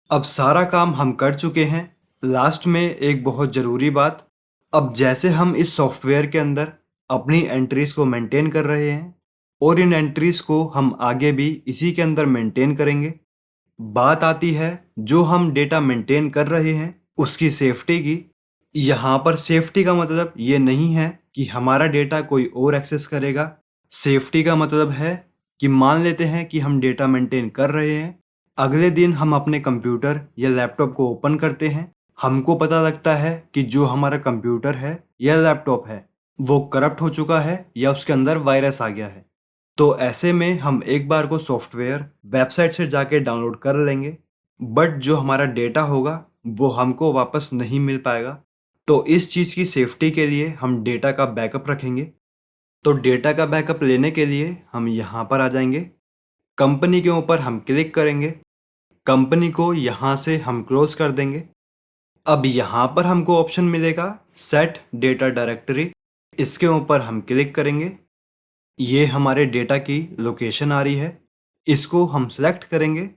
अब सारा काम हम कर चुके हैं। लास्ट में एक बहुत ज़रूरी बात, अब जैसे हम इस सॉफ्टवेयर के अंदर अपनी एंट्रीज को मेंटेन कर रहे हैं और इन एंट्रीज को हम आगे भी इसी के अंदर मेंटेन करेंगे। बात आती है जो हम डेटा मेंटेन कर रहे हैं उसकी सेफ्टी की। यहाँ पर सेफ्टी का मतलब ये नहीं है कि हमारा डेटा कोई और एक्सेस करेगा। सेफ्टी का मतलब है कि मान लेते हैं कि हम डेटा मेंटेन कर रहे हैं, अगले दिन हम अपने कंप्यूटर या लैपटॉप को ओपन करते हैं, हमको पता लगता है कि जो हमारा कंप्यूटर है या लैपटॉप है वो करप्ट हो चुका है या उसके अंदर वायरस आ गया है। तो ऐसे में हम एक बार को सॉफ्टवेयर वेबसाइट से जाके डाउनलोड कर लेंगे, बट जो हमारा डेटा होगा वो हमको वापस नहीं मिल पाएगा। तो इस चीज़ की सेफ्टी के लिए हम डेटा का बैकअप रखेंगे। तो डेटा का बैकअप लेने के लिए हम यहाँ पर आ जाएंगे, कंपनी के ऊपर हम क्लिक करेंगे, कंपनी को यहाँ से हम क्लोज कर देंगे। अब यहाँ पर हमको ऑप्शन मिलेगा सेट डेटा डायरेक्टरी, इसके ऊपर हम क्लिक करेंगे। ये हमारे डेटा की लोकेशन आ रही है, इसको हम सेलेक्ट करेंगे,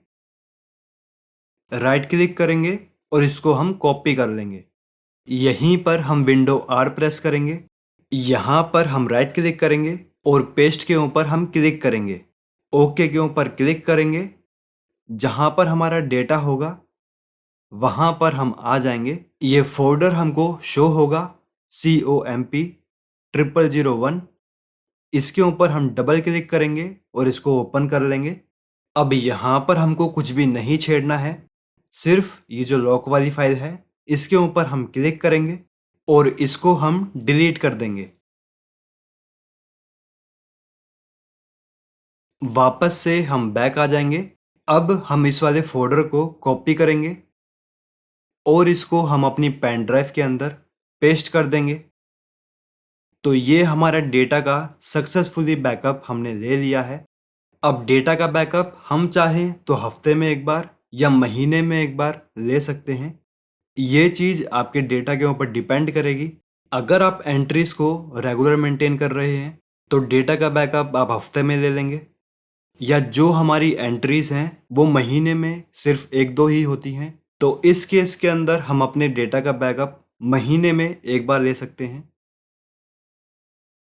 राइट क्लिक करेंगे और इसको हम कॉपी कर लेंगे। यहीं पर हम विंडो आर प्रेस करेंगे, यहाँ पर हम राइट क्लिक करेंगे और पेस्ट के ऊपर हम क्लिक करेंगे, ओके के ऊपर क्लिक करेंगे। जहाँ पर हमारा डेटा होगा वहाँ पर हम आ जाएंगे। ये फोल्डर हमको शो होगा COMP0001, इसके ऊपर हम डबल क्लिक करेंगे और इसको ओपन कर लेंगे। अब यहाँ पर हमको कुछ भी नहीं छेड़ना है, सिर्फ ये जो लॉक वाली फाइल है इसके ऊपर हम क्लिक करेंगे और इसको हम डिलीट कर देंगे। वापस से हम बैक आ जाएंगे। अब हम इस वाले फोल्डर को कॉपी करेंगे और इसको हम अपनी पेन ड्राइव के अंदर पेस्ट कर देंगे। तो ये हमारा डेटा का सक्सेसफुली बैकअप हमने ले लिया है। अब डेटा का बैकअप हम चाहें तो हफ्ते में एक बार या महीने में एक बार ले सकते हैं। ये चीज़ आपके डेटा के ऊपर डिपेंड करेगी। अगर आप एंट्रीज को रेगुलर मेंटेन कर रहे हैं तो डेटा का बैकअप आप हफ्ते में ले लेंगे, या जो हमारी एंट्रीज हैं वो महीने में सिर्फ एक दो ही होती हैं तो इस केस के अंदर हम अपने डेटा का बैकअप महीने में एक बार ले सकते हैं।